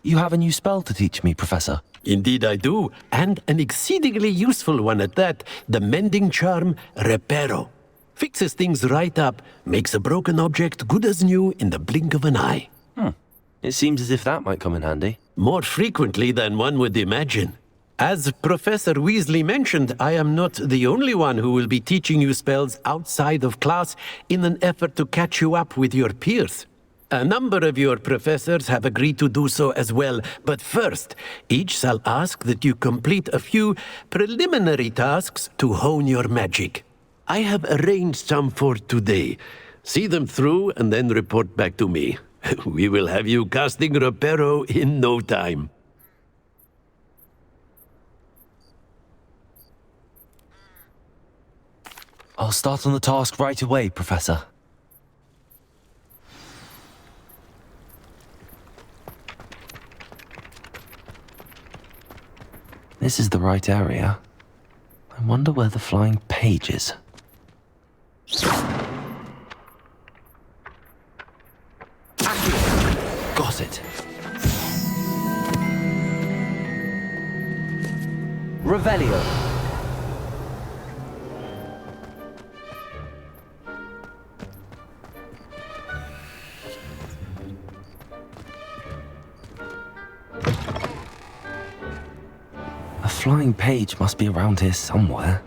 You have a new spell to teach me, Professor. Indeed I do, and an exceedingly useful one at that, the mending charm Reparo. Fixes things right up, makes a broken object good as new in the blink of an eye. It seems as if that might come in handy. More frequently than one would imagine. As Professor Weasley mentioned, I am not the only one who will be teaching you spells outside of class in an effort to catch you up with your peers. A number of your professors have agreed to do so as well, but first, each shall ask that you complete a few preliminary tasks to hone your magic. I have arranged some for today. See them through and then report back to me. We will have you casting Reparo in no time. I'll start on the task right away, Professor. This is the right area. I wonder where the flying page is. Got it. Revelio. A flying page must be around here somewhere.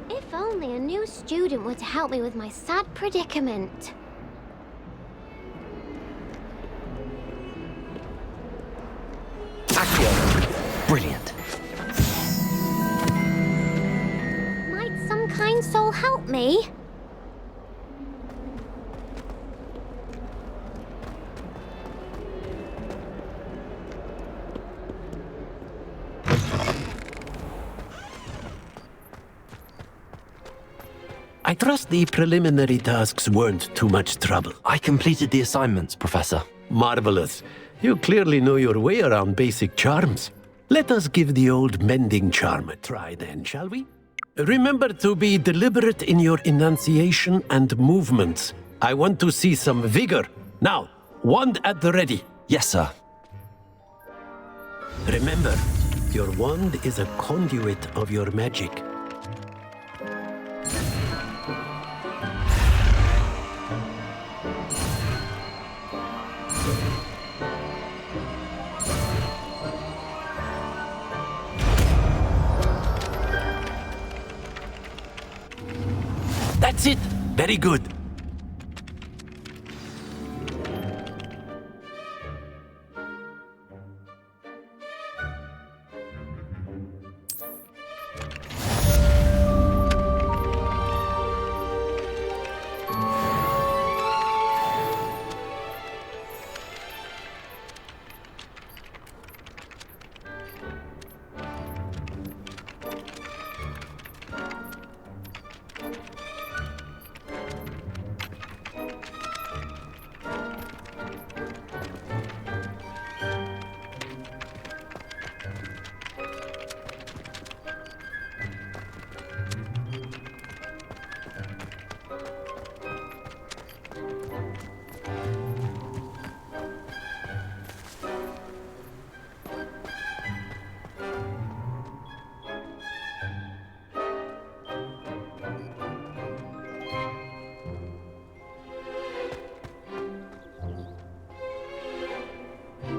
If only a new student were to help me with my sad predicament. Accio. Brilliant. Might some kind soul help me? I trust the preliminary tasks weren't too much trouble. I completed the assignments, Professor. Marvelous. You clearly know your way around basic charms. Let us give the old mending charm a try then, shall we? Remember to be deliberate in your enunciation and movements. I want to see some vigor. Now, wand at the ready. Yes, sir. Remember, your wand is a conduit of your magic. That's it. Very good.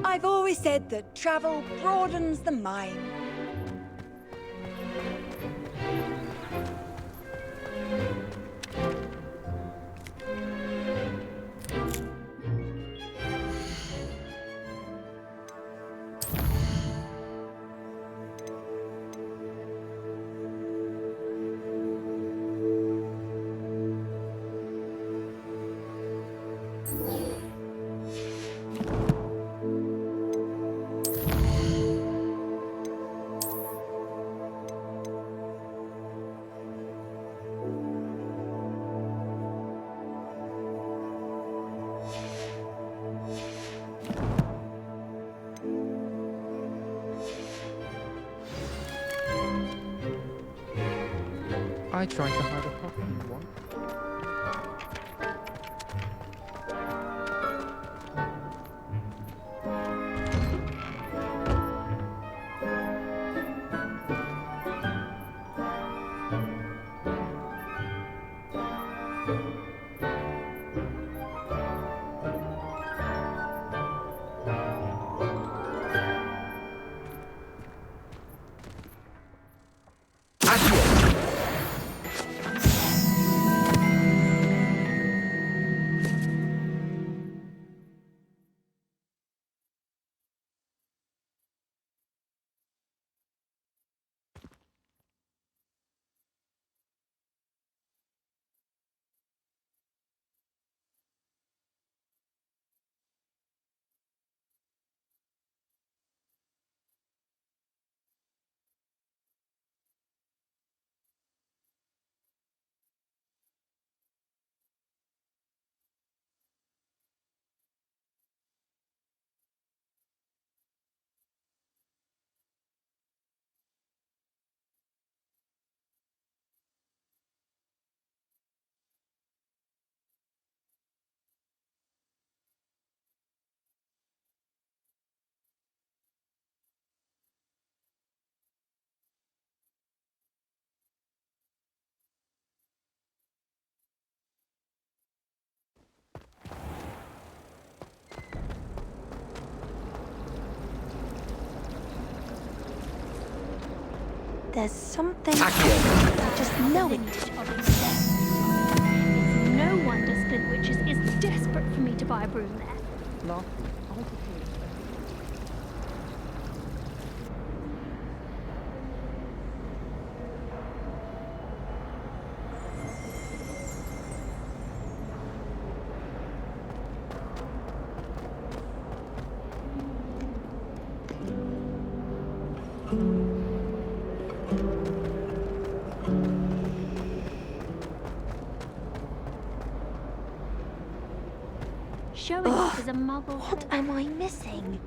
I've always said that travel broadens the mind. I tried to hide a puppy once. There's something... I just know it. It's no wonder Spinwitches is desperate for me to buy a broom there. No. Showing up as a muggle. What am I missing?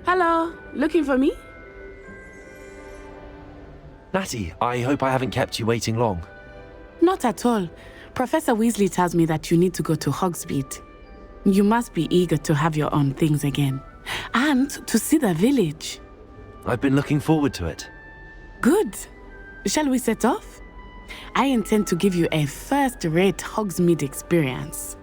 Hello, looking for me? Natty, I hope I haven't kept you waiting long. Not at all. Professor Weasley tells me that you need to go to Hogsmeade. You must be eager to have your own things again. And to see the village. I've been looking forward to it. Good. Shall we set off? I intend to give you a first-rate Hogsmeade experience.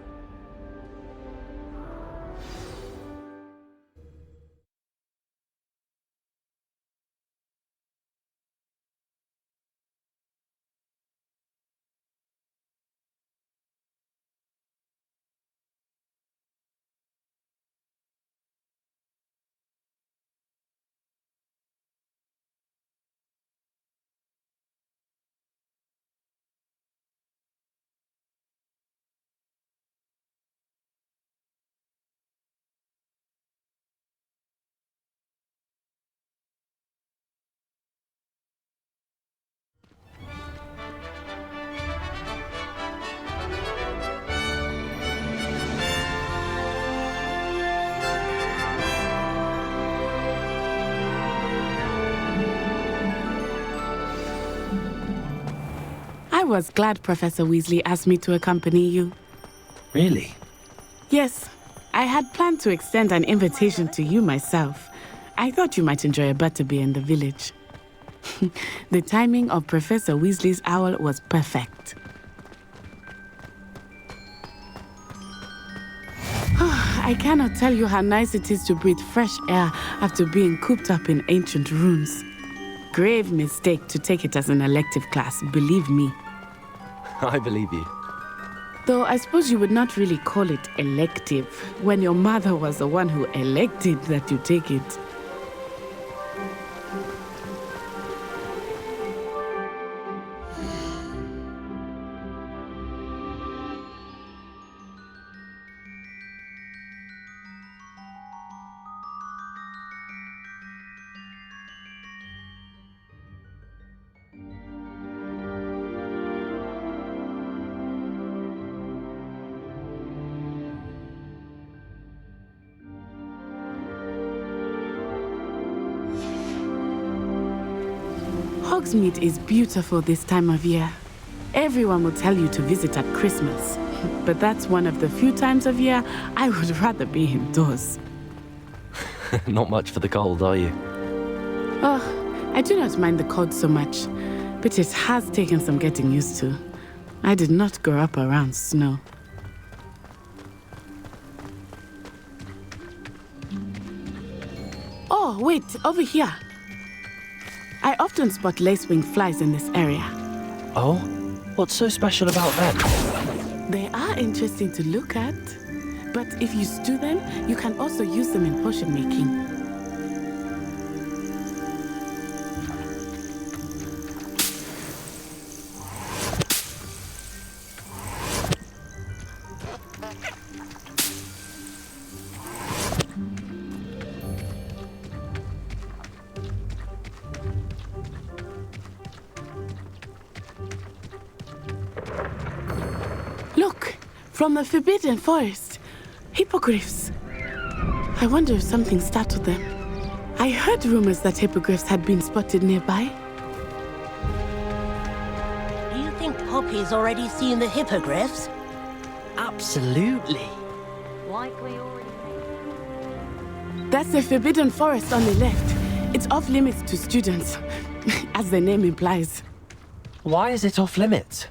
I was glad Professor Weasley asked me to accompany you. Really? Yes, I had planned to extend an invitation to you myself. I thought you might enjoy a butterbeer in the village. The timing of Professor Weasley's owl was perfect. I cannot tell you how nice it is to breathe fresh air after being cooped up in ancient ruins. Grave mistake to take it as an elective class, believe me. I believe you. Though I suppose you would not really call it elective when your mother was the one who elected that you take it. Hogsmeade is beautiful this time of year. Everyone will tell you to visit at Christmas, but that's one of the few times of year I would rather be indoors. Not much for the cold, are you? Oh, I do not mind the cold so much, but it has taken some getting used to. I did not grow up around snow. Oh, wait, over here. I often spot lacewing flies in this area. Oh? What's so special about them? They are interesting to look at, but if you stew them, you can also use them in potion making. Look, from the Forbidden Forest. Hippogriffs. I wonder if something startled them. I heard rumors that hippogriffs had been spotted nearby. Do you think Poppy's already seen the hippogriffs? Absolutely. Likely already. That's the Forbidden Forest on the left. It's off limits to students, as the name implies. Why is it off limits?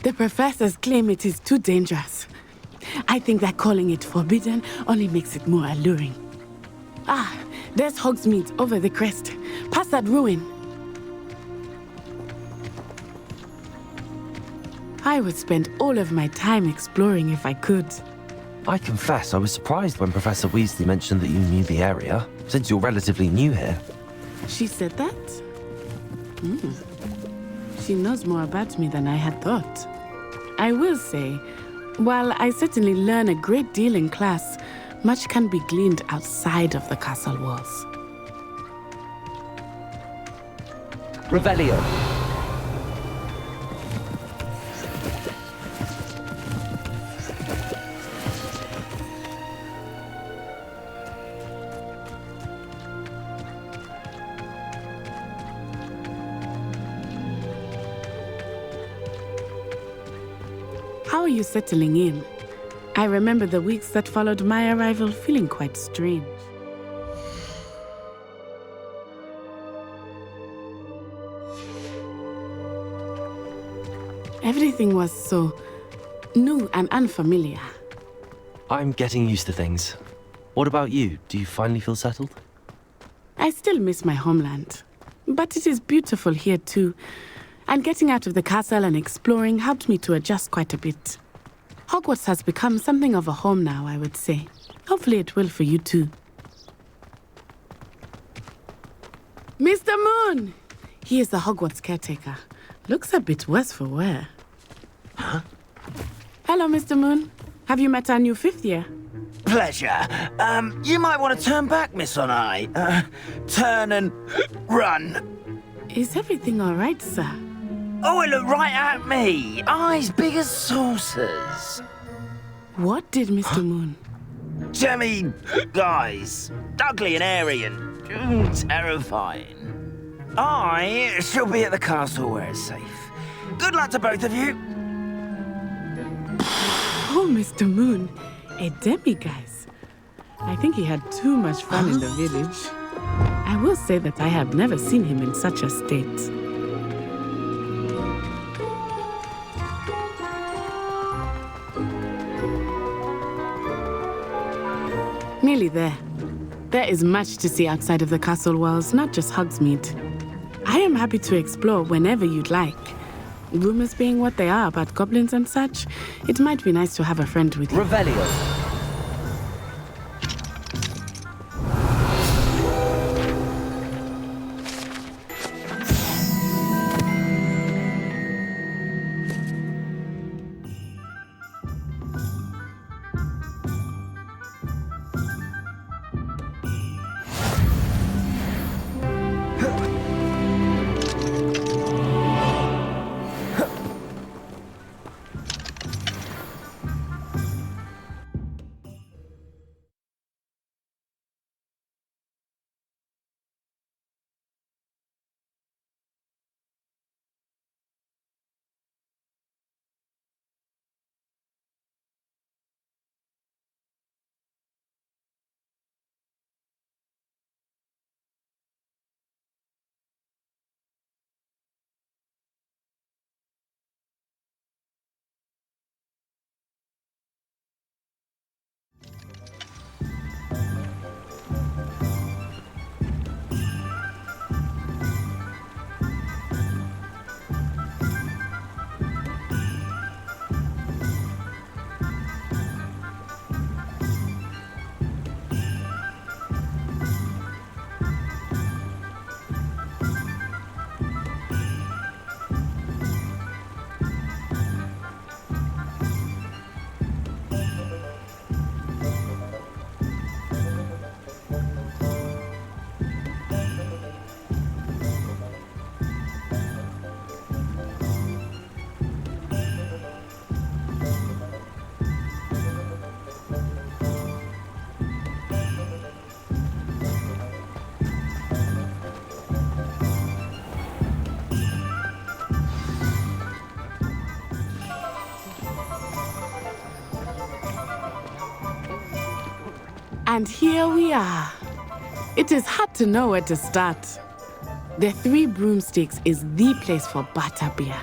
The professors claim it is too dangerous. I think that calling it forbidden only makes it more alluring. Ah, there's Hogsmeade over the crest. Past that ruin. I would spend all of my time exploring if I could. I confess I was surprised when Professor Weasley mentioned that you knew the area, since you're relatively new here. She said that? She knows more about me than I had thought. I will say, while I certainly learn a great deal in class, much can be gleaned outside of the castle walls. Revelio. How are you settling in? I remember the weeks that followed my arrival feeling quite strange. Everything was so new and unfamiliar. I'm getting used to things. What about you? Do you finally feel settled? I still miss my homeland, but it is beautiful here too. And getting out of the castle and exploring helped me to adjust quite a bit. Hogwarts has become something of a home now, I would say. Hopefully it will for you too. Mr. Moon! He is the Hogwarts caretaker. Looks a bit worse for wear. Huh? Hello, Mr. Moon. Have you met our new 5th year? Pleasure. You might want to turn back, Miss Onai. Turn and run. Is everything all right, sir? Oh, it looked right at me. Eyes big as saucers. What did Mr. Moon? Jemmy guys. Ugly and airy and terrifying. I shall be at the castle where it's safe. Good luck to both of you. Oh, Mr. Moon. A demiguise. I think he had too much fun in the village. I will say that I have never seen him in such a state. Nearly there. There is much to see outside of the castle walls, not just Hogsmeade. I am happy to explore whenever you'd like. Rumors being what they are about goblins and such, it might be nice to have a friend with you. Revelio. And here we are. It is hard to know where to start. The Three Broomsticks is the place for butterbeer.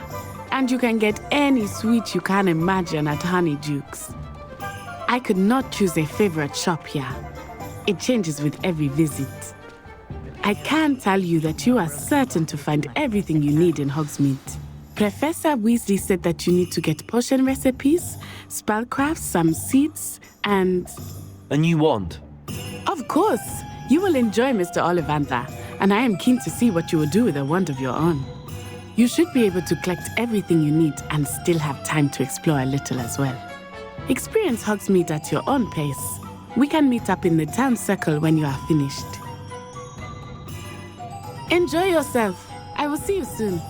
And you can get any sweet you can imagine at Honeyduke's. I could not choose a favorite shop here. It changes with every visit. I can tell you that you are certain to find everything you need in Hogsmeade. Professor Weasley said that you need to get potion recipes, spellcrafts, some seeds, and... A new wand. Of course! You will enjoy Mr. Ollivander, and I am keen to see what you will do with a wand of your own. You should be able to collect everything you need and still have time to explore a little as well. Experience Hogsmeade at your own pace. We can meet up in the town circle when you are finished. Enjoy yourself. I will see you soon.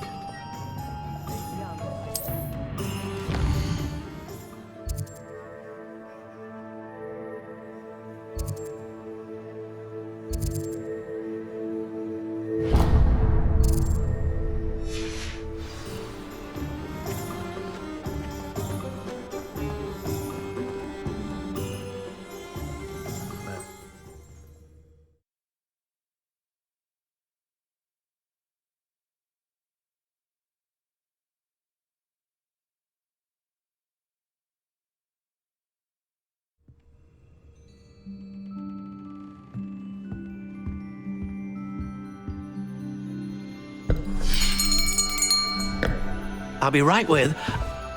I'll be right with...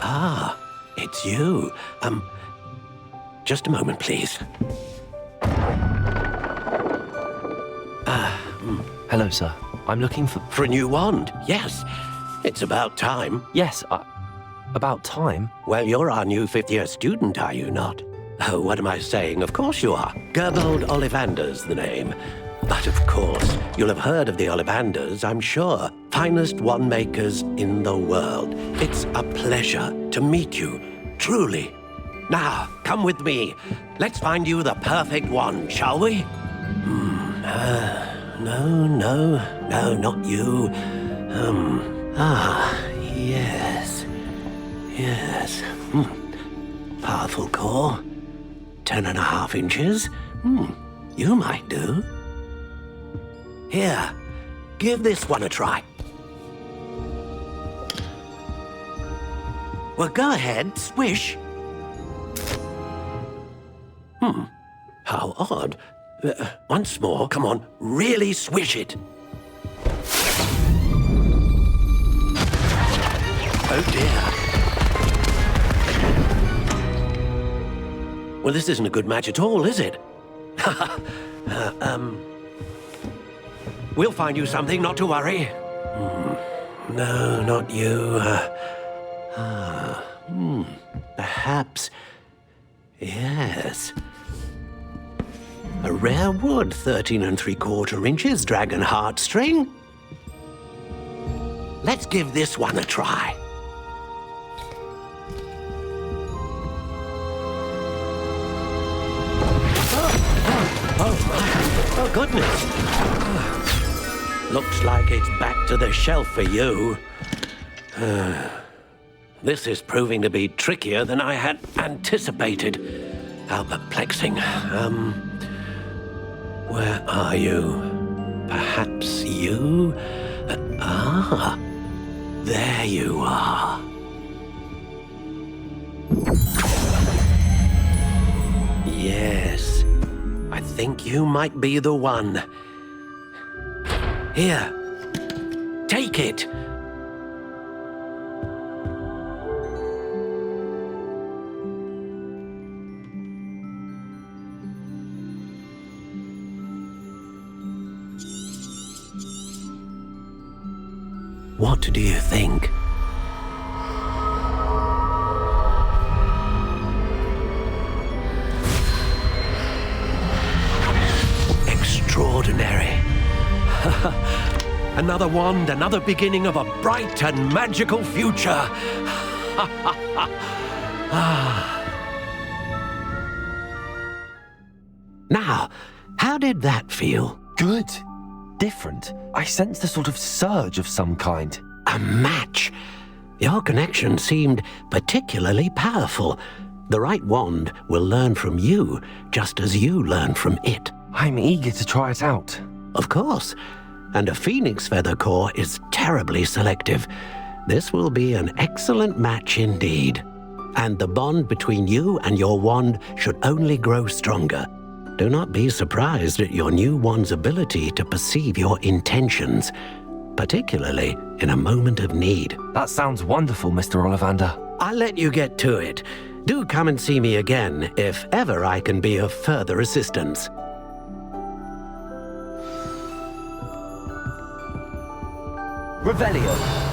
Ah, it's you. Just a moment, please. Hello, sir. I'm looking for... For a new wand, yes. It's about time. Yes, about time. Well, you're our new fifth-year student, are you not? Oh, what am I saying? Of course you are. Gerbold Ollivander's the name. But of course, you'll have heard of the Ollivanders, I'm sure. Finest wand makers in the world. It's a pleasure to meet you, truly. Now, come with me. Let's find you the perfect wand, shall we? No, not you. Yes. Powerful core. 10.5 inches. You might do. Here, give this one a try. Well, go ahead, swish. How odd. Once more, come on, really swish it. Oh dear. Well, this isn't a good match at all, is it? We'll find you something, not to worry. No, not you. Perhaps. Yes. A rare wood, 13 3/4 inches, dragon heartstring. Let's give this one a try. Oh, goodness. Looks like it's back to the shelf for you. This is proving to be trickier than I had anticipated. How perplexing. Where are you? Perhaps you? There you are. Yes, I think you might be the one. Here, take it. What do you think? Extraordinary. Another wand, another beginning of a bright and magical future. Now, how did that feel? Good. Different. I sensed a sort of surge of some kind. A match. Your connection seemed particularly powerful. The right wand will learn from you, just as you learn from it. I'm eager to try it out. Of course. And a phoenix feather core is terribly selective. This will be an excellent match indeed. And the bond between you and your wand should only grow stronger. Do not be surprised at your new wand's ability to perceive your intentions, particularly in a moment of need. That sounds wonderful, Mr. Ollivander. I'll let you get to it. Do come and see me again if ever I can be of further assistance. Revelio.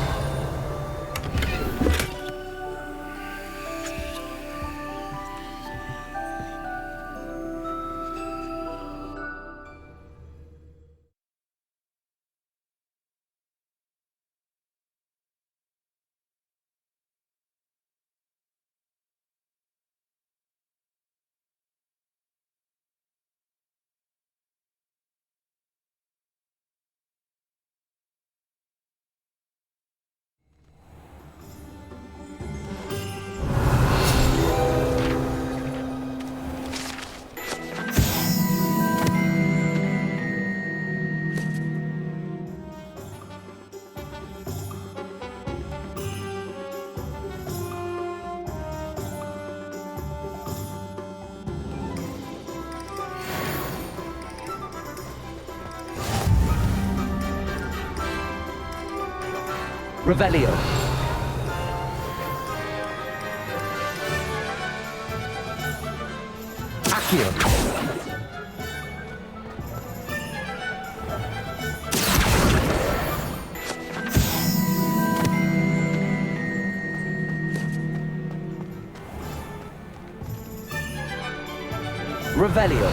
Revelio. Accio. Revelio.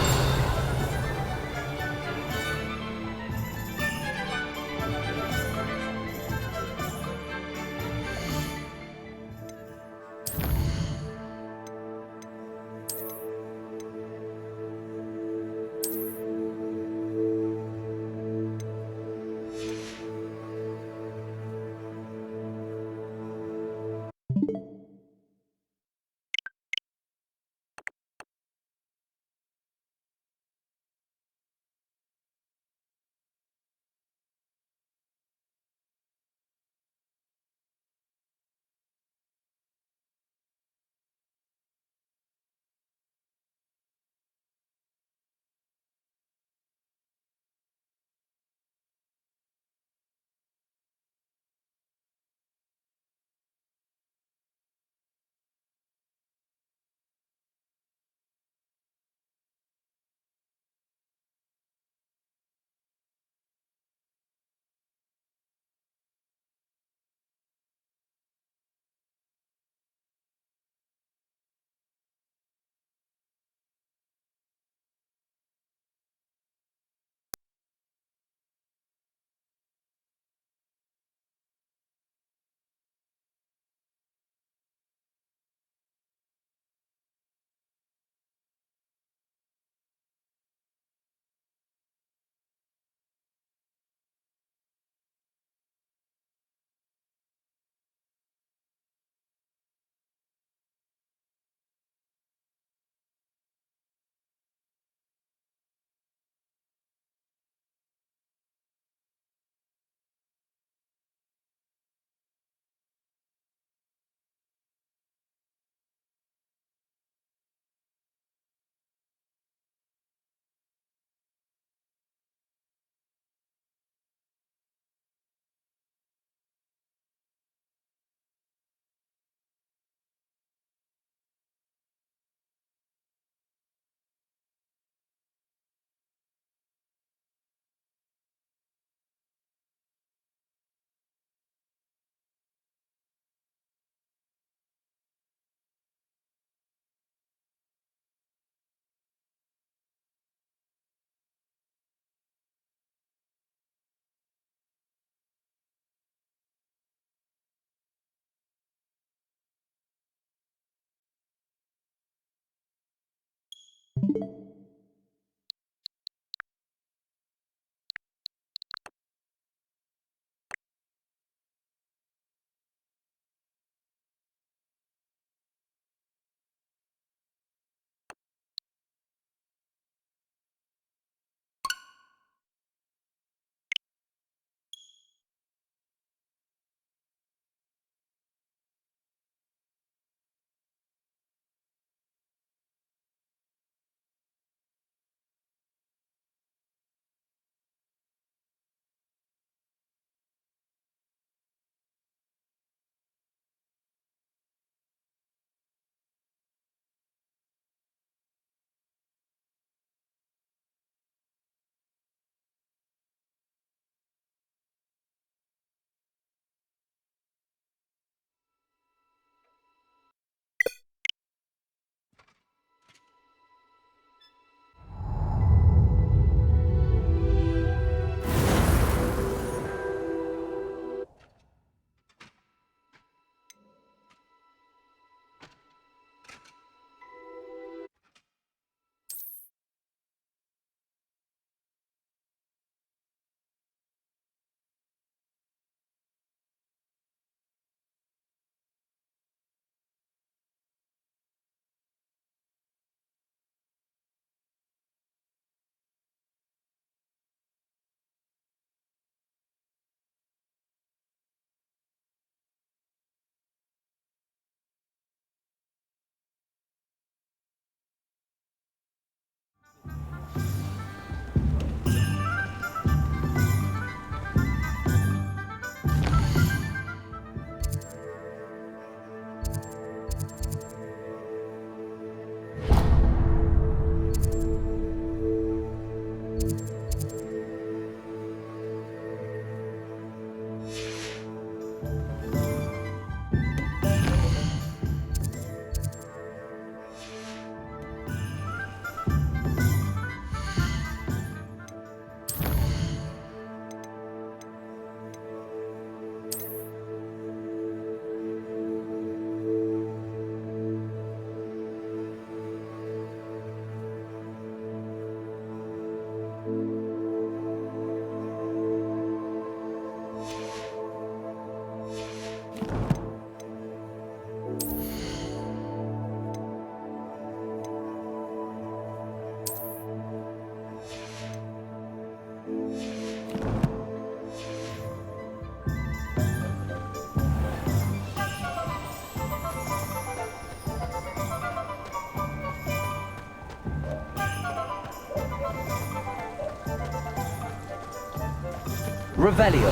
Revelio.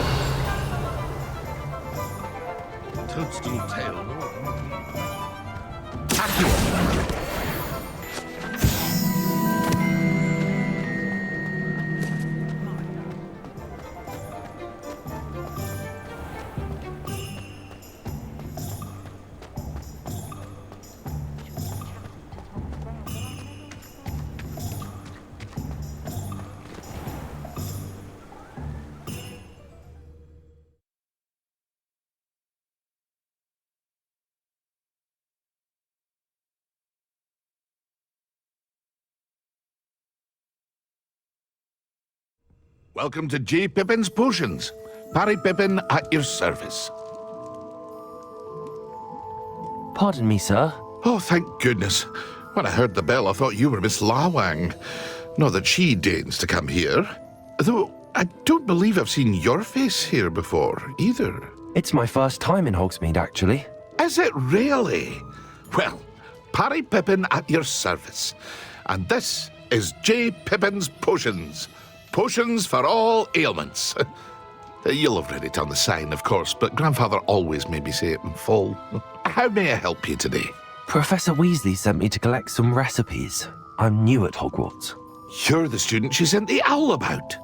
Toadstool tail. Welcome to J. Pippin's Potions. Parry Pippin at your service. Pardon me, sir. Oh, thank goodness. When I heard the bell, I thought you were Miss Lawang. Not that she deigns to come here. Though, I don't believe I've seen your face here before, either. It's my first time in Hogsmeade, actually. Is it really? Well, Parry Pippin at your service. And this is J. Pippin's Potions. Potions for all ailments. You'll have read it on the sign, of course, but Grandfather always made me say it in full. How may I help you today? Professor Weasley sent me to collect some recipes. I'm new at Hogwarts. You're the student she sent the owl about.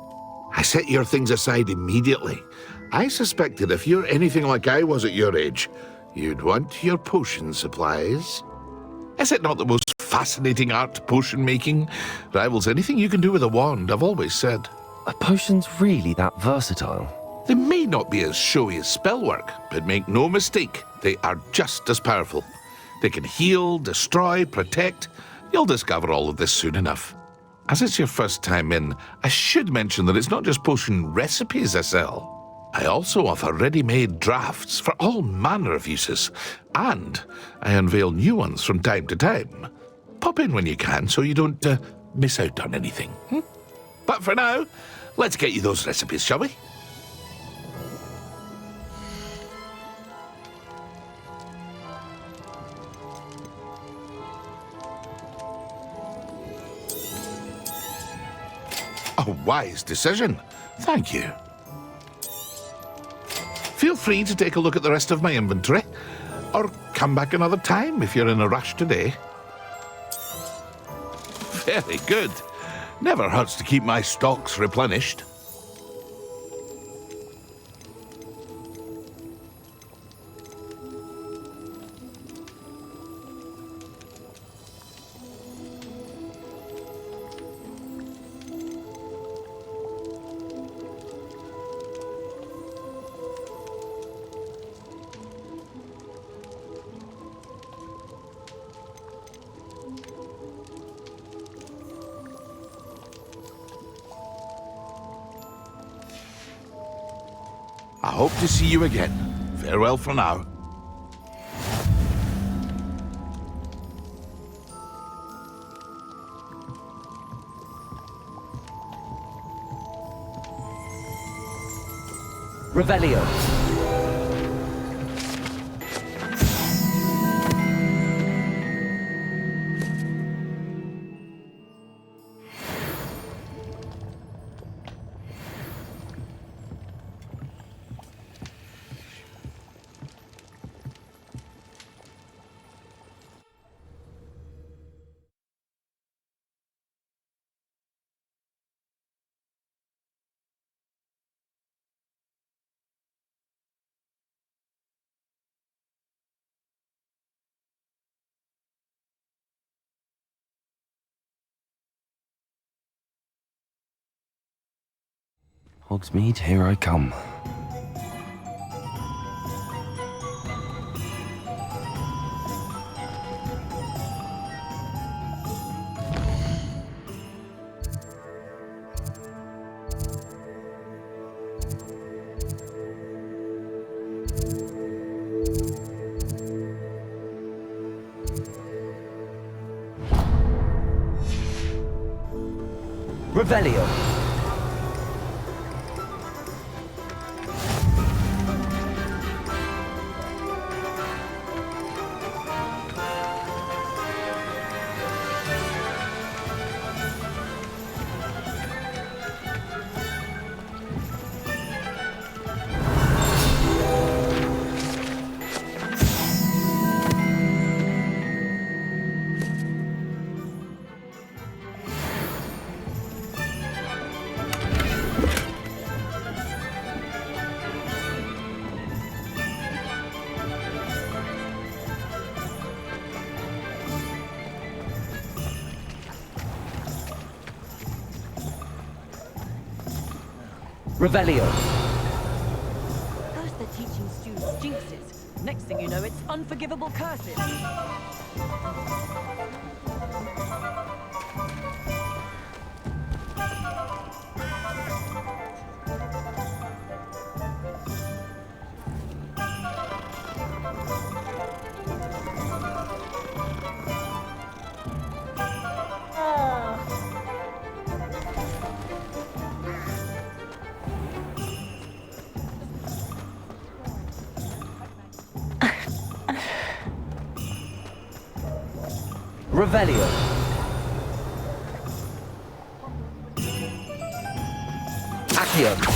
I set your things aside immediately. I suspected if you're anything like I was at your age, you'd want your potion supplies. Is it not the most fascinating art, potion making? Rivals anything you can do with a wand, I've always said. Are potions really that versatile? They may not be as showy as spellwork, but make no mistake, they are just as powerful. They can heal, destroy, protect. You'll discover all of this soon enough. As it's your first time in, I should mention that it's not just potion recipes I sell. I also offer ready-made drafts for all manner of uses, and I unveil new ones from time to time. Pop in when you can so you don't miss out on anything. But for now, let's get you those recipes, shall we? A wise decision. Thank you. Feel free to take a look at the rest of my inventory, or come back another time if you're in a rush today. Very good. Never hurts to keep my stocks replenished. I hope to see you again. Farewell for now. Revelio. Hogsmeade, here I come. Revelio. Revelio. First they're teaching students jinxes. Next thing you know, it's unforgivable curses. Revelio. Accio.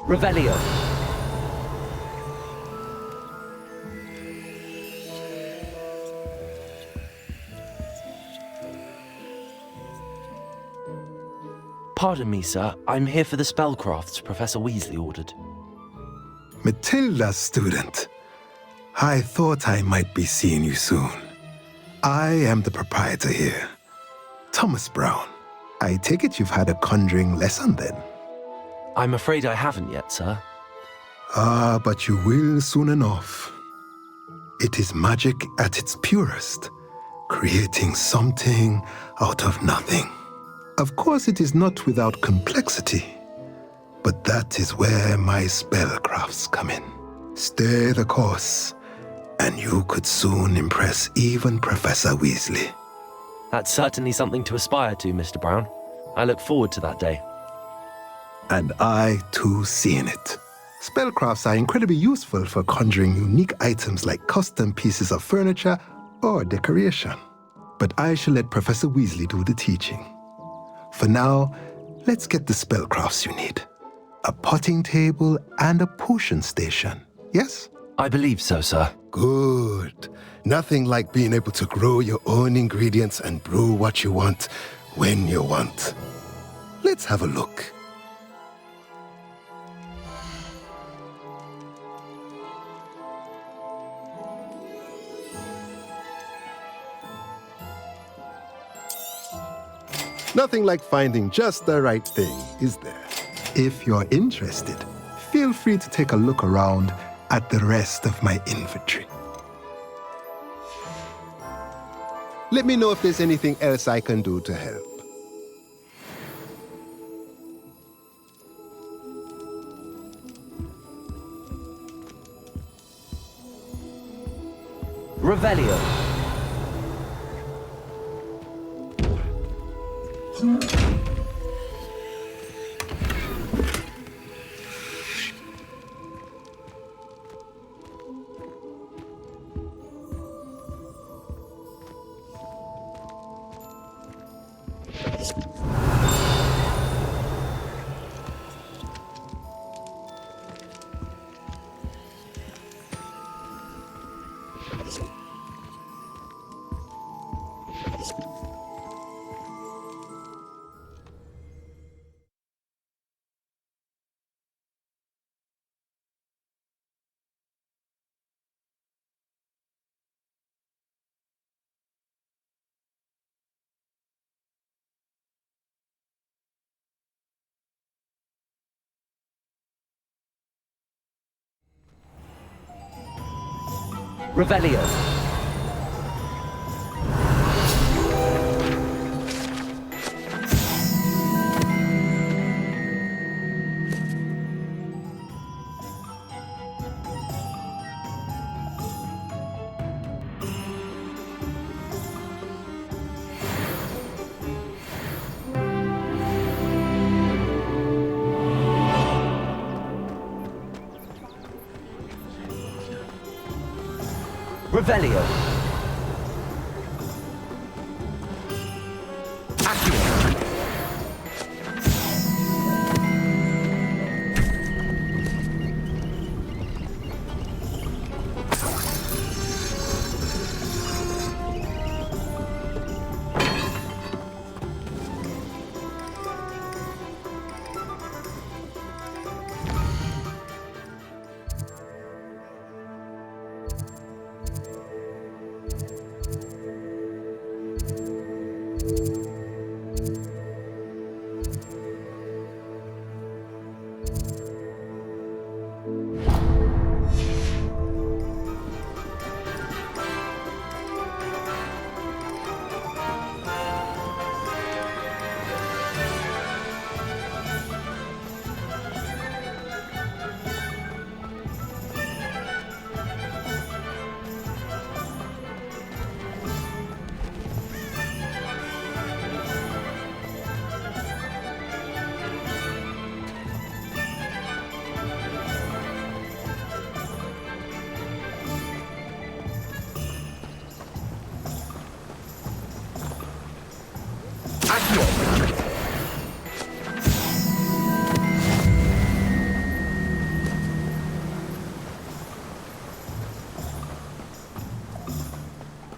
Revelio. Pardon me, sir. I'm here for the spellcrafts Professor Weasley ordered. Matilda's student. I thought I might be seeing you soon. I am the proprietor here, Thomas Brown. I take it you've had a conjuring lesson then? I'm afraid I haven't yet, sir. Ah, but you will soon enough. It is magic at its purest, creating something out of nothing. Of course, it is not without complexity, but that is where my spellcrafts come in. Stay the course, and you could soon impress even Professor Weasley. That's certainly something to aspire to, Mr. Brown. I look forward to that day. And I, too, seeing it. Spellcrafts are incredibly useful for conjuring unique items like custom pieces of furniture or decoration. But I shall let Professor Weasley do the teaching. For now, let's get the spellcrafts you need. A potting table and a potion station, yes? I believe so, sir. Good. Nothing like being able to grow your own ingredients and brew what you want when you want. Let's have a look. Nothing like finding just the right thing, is there? If you're interested, feel free to take a look around at the rest of my inventory. Let me know if there's anything else I can do to help. Revelio. Revelio. Revelio. Accio.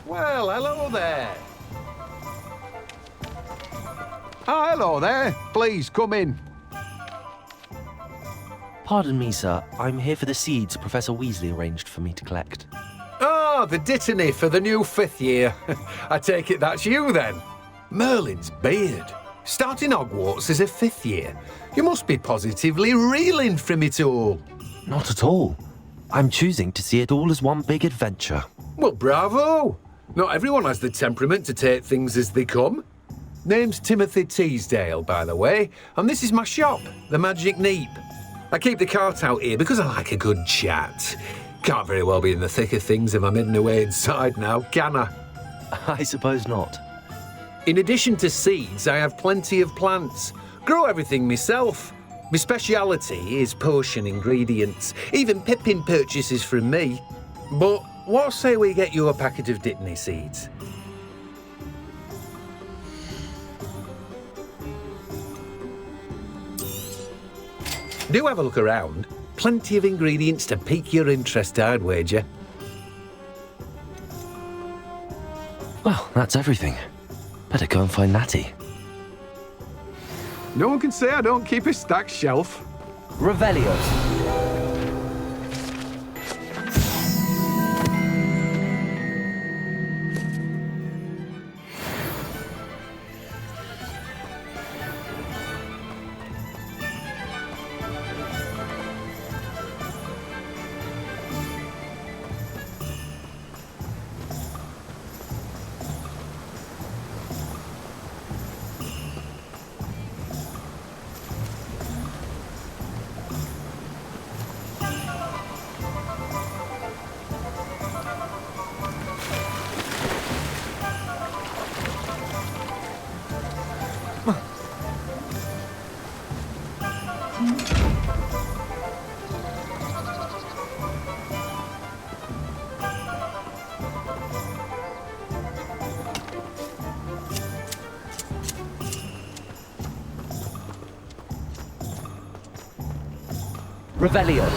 Well, hello there. Oh, hello there. Please, come in. Pardon me, sir. I'm here for the seeds Professor Weasley arranged for me to collect. Oh, the dittany for the new 5th year. I take it that's you, then. Merlin's beard. Starting Hogwarts as a 5th year. You must be positively reeling from it all. Not at all. I'm choosing to see it all as one big adventure. Well, bravo. Not everyone has the temperament to take things as they come. Name's Timothy Teasdale, by the way, and this is my shop, the Magic Neep. I keep the cart out here because I like a good chat. Can't very well be in the thick of things if I'm hidden away inside now, can I? I suppose not. In addition to seeds, I have plenty of plants. Grow everything myself. My speciality is potion ingredients. Even Pippin purchases from me. But what say we get you a packet of Dittany seeds? Do have a look around. Plenty of ingredients to pique your interest, I'd wager. Well, that's everything. Better go and find Natty. No one can say I don't keep a stacked shelf. Revelio. Revelio.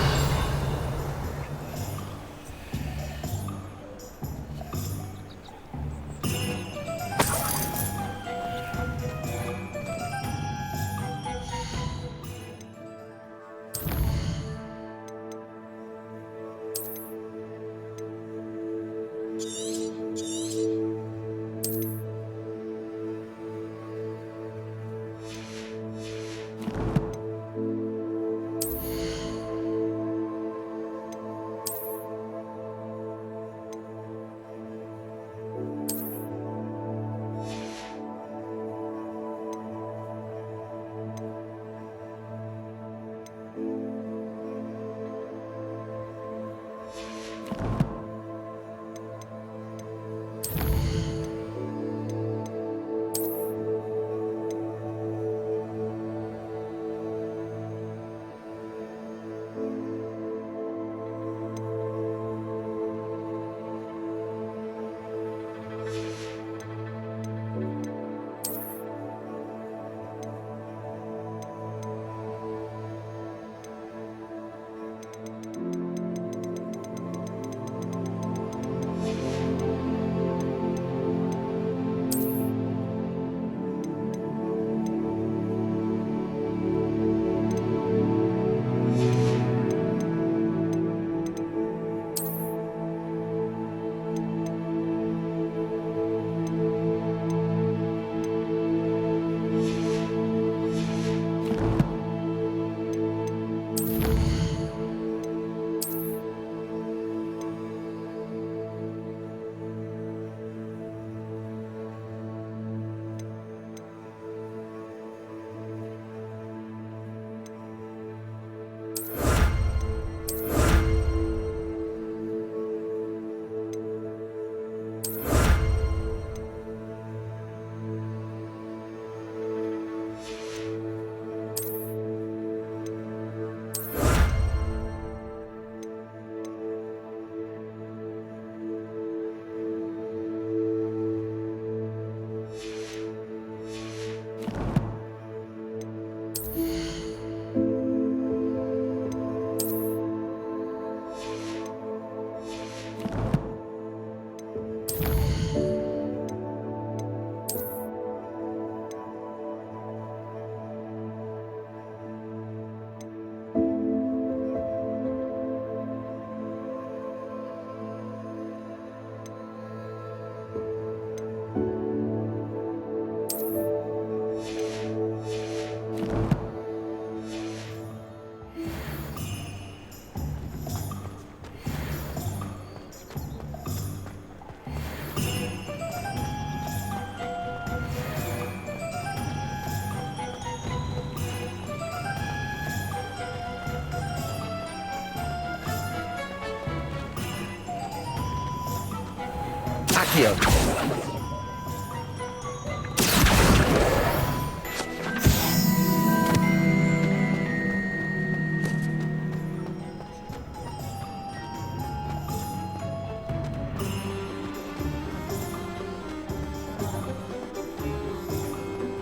Accio.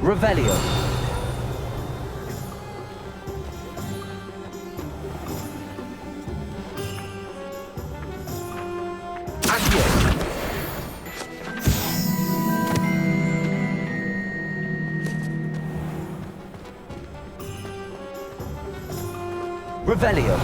Revelio. Accio. Revelio.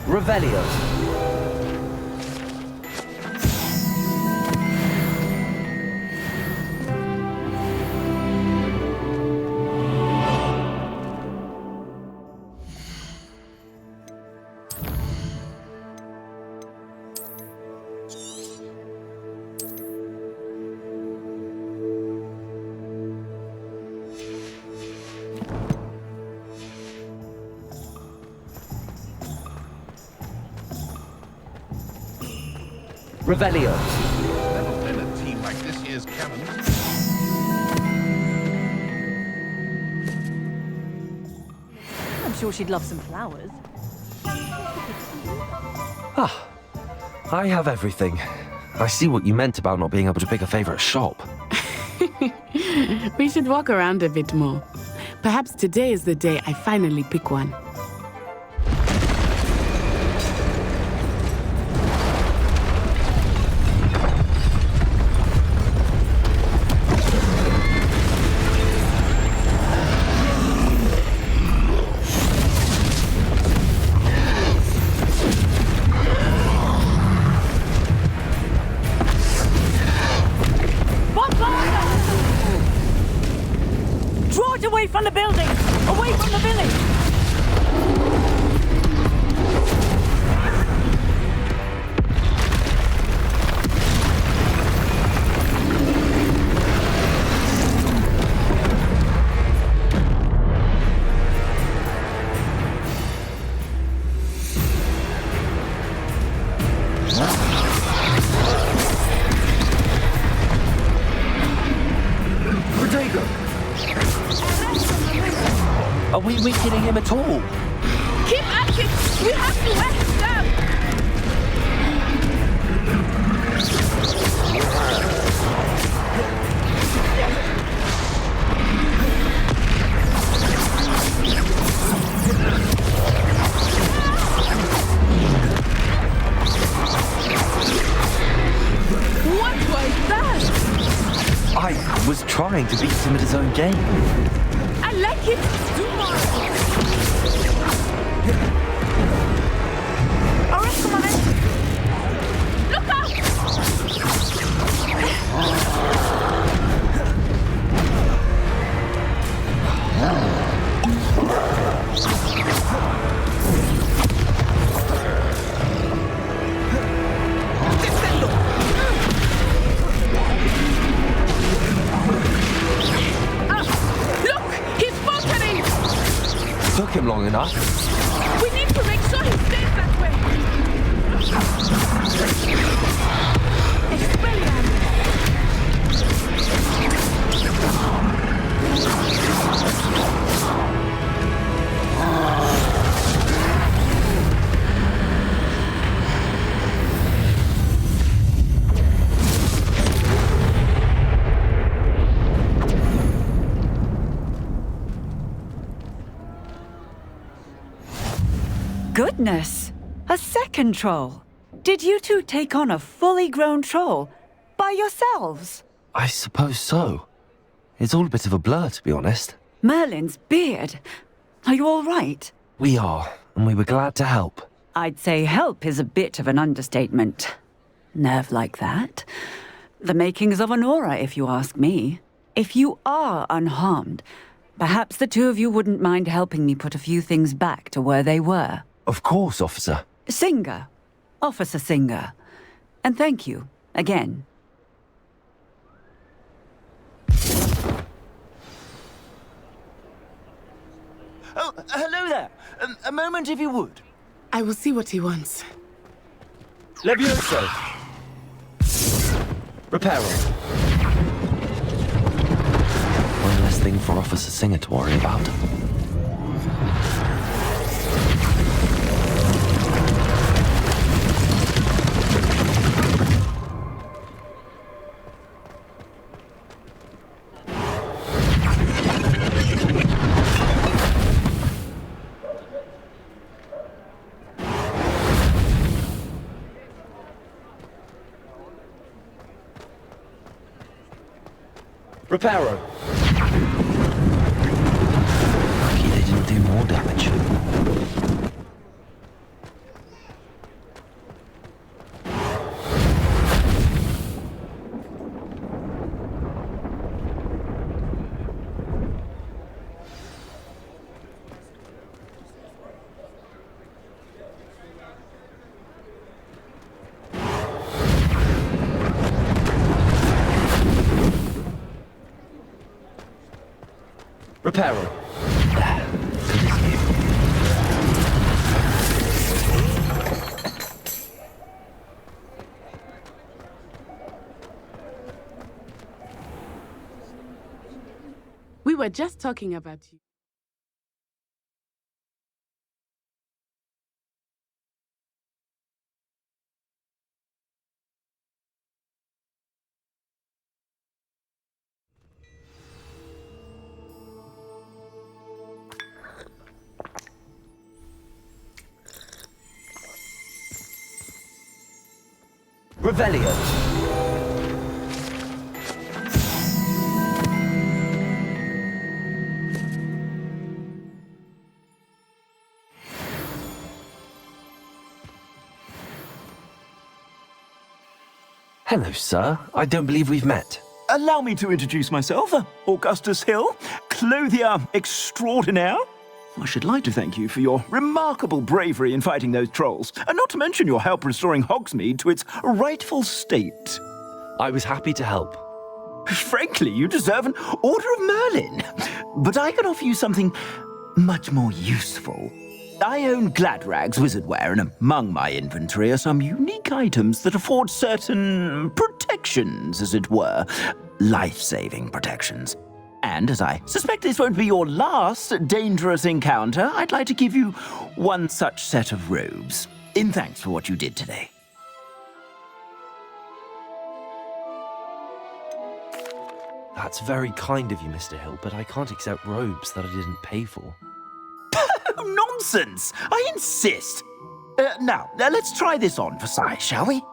Revelio. Revelio. Never been a team like this year's cannons. I'm sure she'd love some flowers. Ah, I have everything. I see what you meant about not being able to pick a favorite shop. We should walk around a bit more. Perhaps today is the day I finally pick one. Draw it away from the building! Away from the village! Are we weakening him at all? Keep at it! We have to let him down! What was that? I was trying to beat him at his own game. I like it! Do more! Look out! Look! He's faltering! Took him long enough. We need to make sure he stays that way! Goodness! A second troll! Did you two take on a fully grown troll by yourselves? I suppose so. It's all a bit of a blur, to be honest. Merlin's beard. Are you all right? We are. and we were glad to help. I'd say help is a bit of an understatement. Nerve like that. The makings of an aura, if you ask me. If you are unharmed, perhaps the two of you wouldn't mind helping me put a few things back to where they were. Of course, officer. Singer. Officer Singer. And thank you, again. Oh, hello there. A moment, if you would. I will see what he wants. Levioso. Reparo. One less thing for Officer Singer to worry about. Reparo. Lucky they didn't do more damage. Reparo. Good as new. We were just talking about you. Revelio. Hello, sir. I don't believe we've met. Allow me to introduce myself, Augustus Hill, clothier extraordinaire. I should like to thank you for your remarkable bravery in fighting those trolls, and not to mention your help restoring Hogsmeade to its rightful state. I was happy to help. Frankly, you deserve an Order of Merlin. But I can offer you something much more useful. I own Gladrag's wizardware, and among my inventory are some unique items that afford certain protections, as it were. Life-saving protections. And as I suspect this won't be your last dangerous encounter, I'd like to give you one such set of robes, in thanks for what you did today. That's very kind of you, Mr. Hill, but I can't accept robes that I didn't pay for. Nonsense! I insist! Now, let's try this on for size, shall we?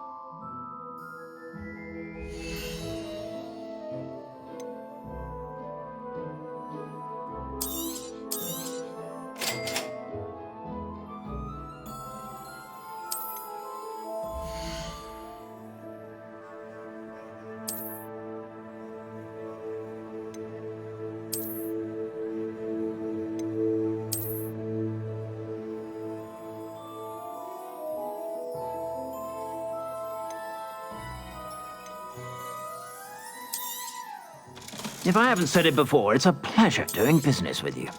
If I haven't said it before, it's a pleasure doing business with you.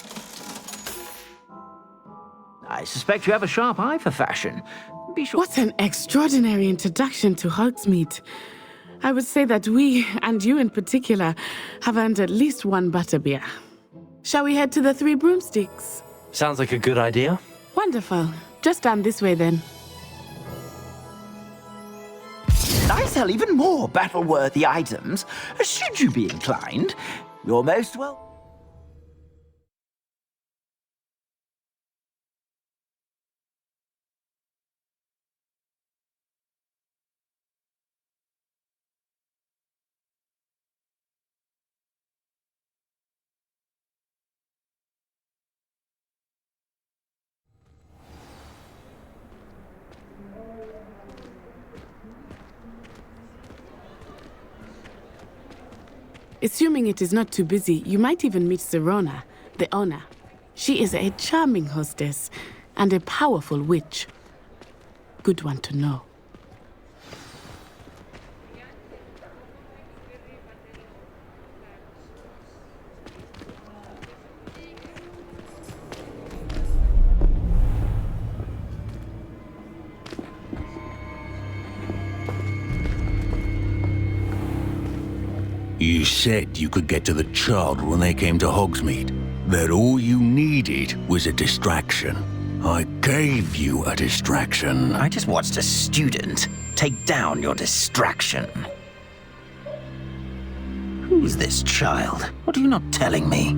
I suspect you have a sharp eye for fashion. Be sure. What an extraordinary introduction to Hogsmeade. I would say that we, and you in particular, have earned at least one butterbeer. Shall we head to the Three Broomsticks? Sounds like a good idea. Wonderful. Just down this way then. I sell even more battle-worthy items, should you be inclined. You're most welcome. Assuming it is not too busy, you might even meet Sirona, the owner. She is a charming hostess and a powerful witch. Good one to know. You said you could get to the child when they came to Hogsmeade. That all you needed was a distraction. I gave you a distraction. I just watched a student take down your distraction. Who's this child? What are you not telling me?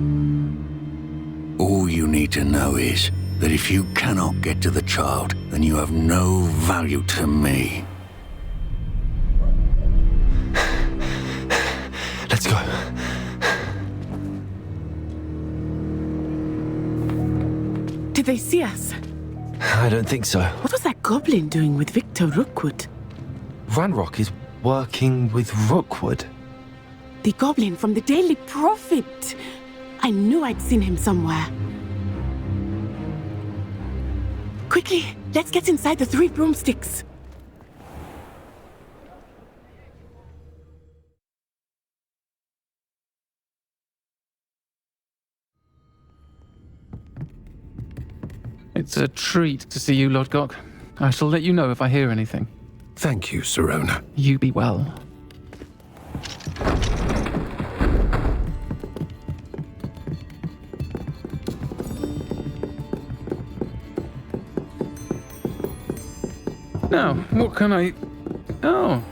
All you need to know is that if you cannot get to the child, then you have no value to me. Let's go. Did they see us? I don't think so. What was that goblin doing with Victor Rookwood? Ranrock is working with Rookwood. The goblin from the Daily Prophet. I knew I'd seen him somewhere. Quickly, let's get inside the 3 broomsticks. It's a treat to see you, Lodgok. I shall let you know if I hear anything. Thank you, Sirona. You be well. Now, what can I... Oh,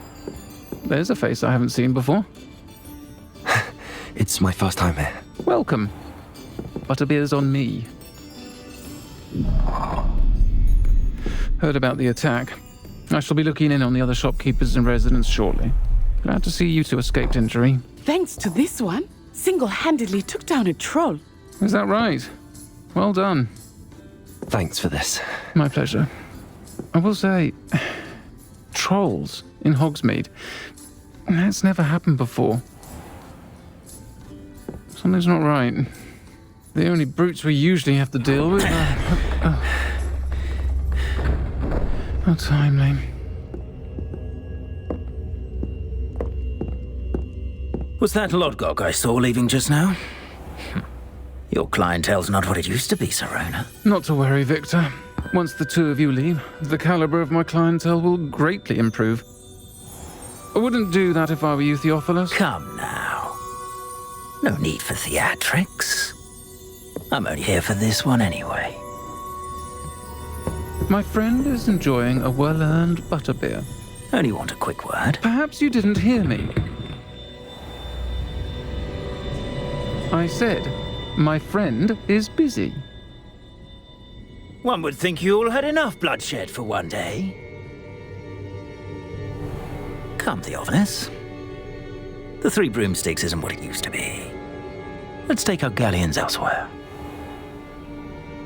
there's a face I haven't seen before. It's my first time here. Welcome. Butterbeer's on me. Heard about the attack. I shall be looking in on the other shopkeepers and residents shortly. Glad to see you two escaped injury. Thanks to this one, single-handedly took down a troll. Is that right? Well done. Thanks for this. My pleasure. I will say, trolls in Hogsmeade. That's never happened before. Something's not right. The only brutes we usually have to deal with are... How timely. Was that Lodgok I saw leaving just now? Your clientele's not what it used to be, Sirona. Not to worry, Victor. Once the two of you leave, the caliber of my clientele will greatly improve. I wouldn't do that if I were you, Theophilus. Come now. No need for theatrics. I'm only here for this one anyway. My friend is enjoying a well-earned butterbeer. Only want a quick word. Perhaps you didn't hear me. I said, my friend is busy. One would think you all had enough bloodshed for one day. Come, Theophilus. The 3 broomsticks isn't what it used to be. Let's take our galleons elsewhere.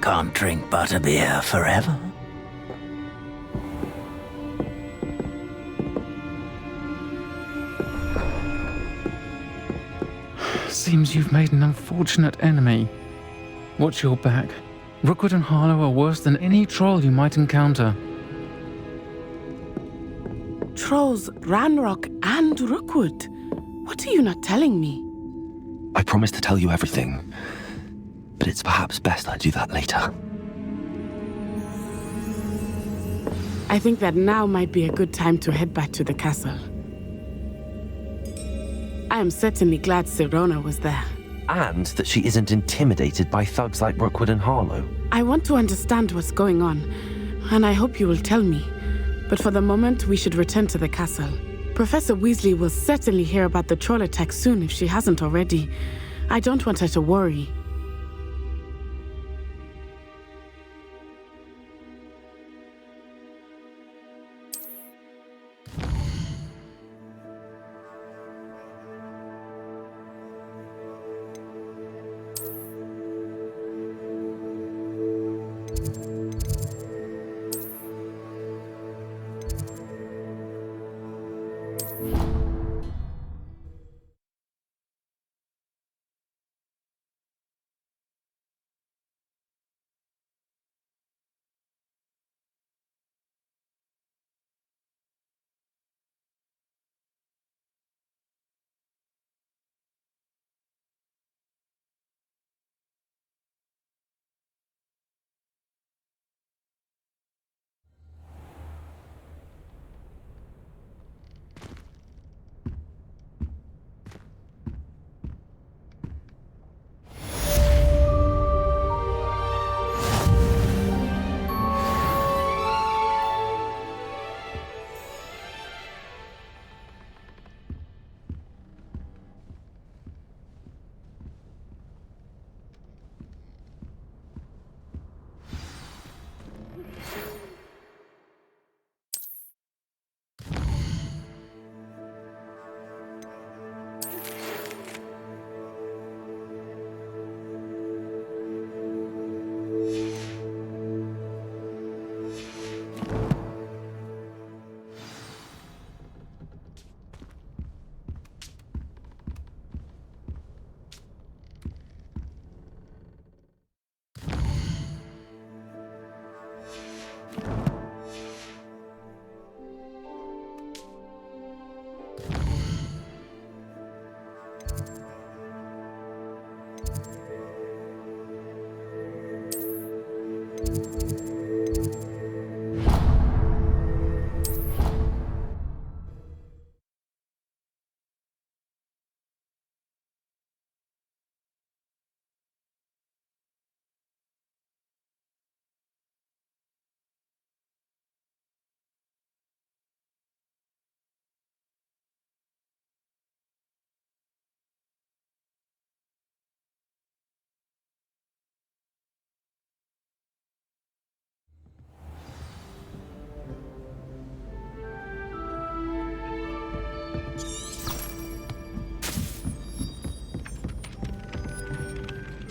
Can't drink butterbeer forever. Seems you've made an unfortunate enemy. Watch your back. Rookwood and Harlow are worse than any troll you might encounter. Trolls, Ranrock, and Rookwood. What are you not telling me? I promised to tell you everything, but it's perhaps best I do that later. I think that now might be a good time to head back to the castle. I am certainly glad Sirona was there. And that she isn't intimidated by thugs like Rookwood and Harlow. I want to understand what's going on, and I hope you will tell me. But for the moment, we should return to the castle. Professor Weasley will certainly hear about the troll attack soon if she hasn't already. I don't want her to worry.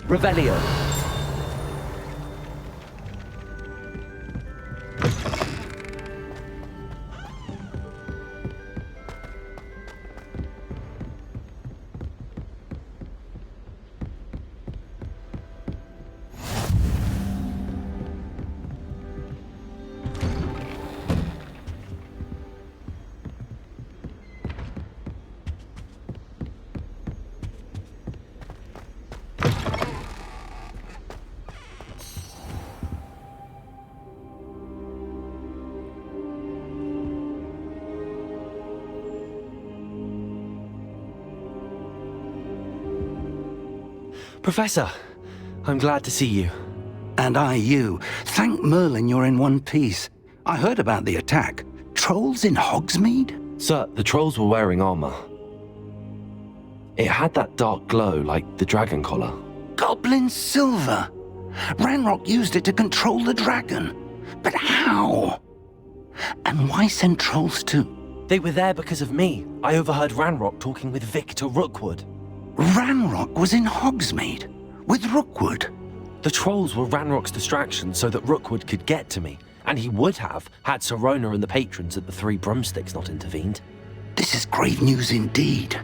Revelio. Professor, I'm glad to see you. And I you. Thank Merlin you're in one piece. I heard about the attack. Trolls in Hogsmeade? Sir, the trolls were wearing armor. It had that dark glow like the dragon collar. Goblin silver. Ranrock used it to control the dragon. But how? And why send trolls too? They were there because of me. I overheard Ranrock talking with Victor Rookwood. Ranrock was in Hogsmeade with Rookwood. The trolls were Ranrock's distraction so that Rookwood could get to me, and he would have had Sirona and the patrons at the Three Broomsticks not intervened. This is grave news indeed.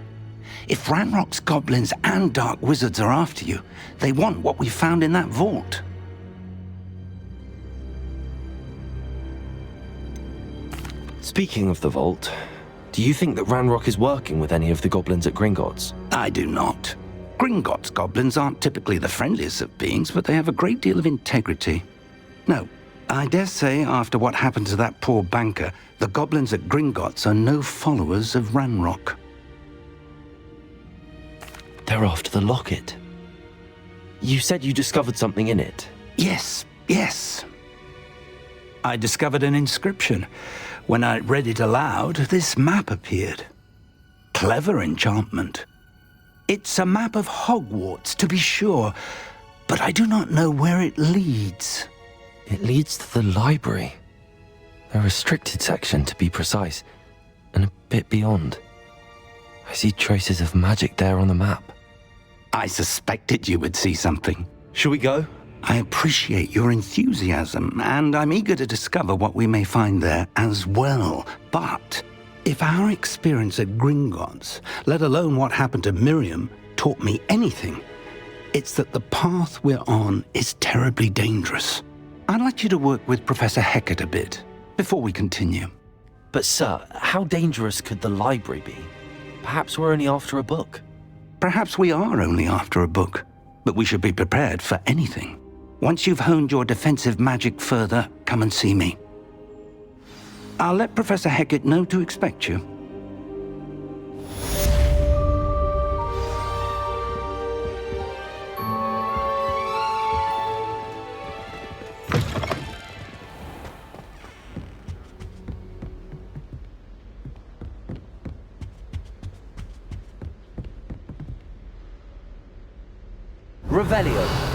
If Ranrock's goblins and dark wizards are after you, they want what we found in that vault. Speaking of the vault, do you think that Ranrock is working with any of the goblins at Gringotts? I do not. Gringotts goblins aren't typically the friendliest of beings, but they have a great deal of integrity. No, I dare say after what happened to that poor banker, the goblins at Gringotts are no followers of Ranrock. They're after the locket. You said you discovered something in it. Yes. I discovered an inscription. When I read it aloud, this map appeared. Clever enchantment. It's a map of Hogwarts, to be sure, but I do not know where it leads. It leads to the library. A restricted section, to be precise, and a bit beyond. I see traces of magic there on the map. I suspected you would see something. Shall we go? I appreciate your enthusiasm, and I'm eager to discover what we may find there as well. But if our experience at Gringotts, let alone what happened to Miriam, taught me anything, it's that the path we're on is terribly dangerous. I'd like you to work with Professor Hecat a bit before we continue. But sir, how dangerous could the library be? Perhaps we're only after a book. Perhaps we are only after a book, but we should be prepared for anything. Once you've honed your defensive magic further, come and see me. I'll let Professor Hecat know to expect you. Revelio.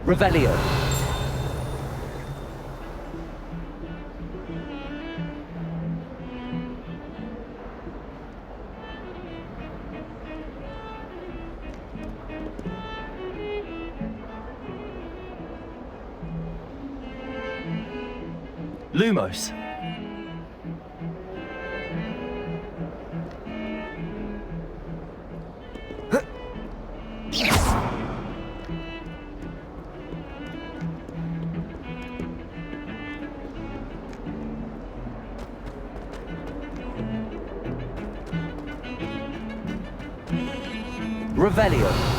Revelio. Lumos. Revelio.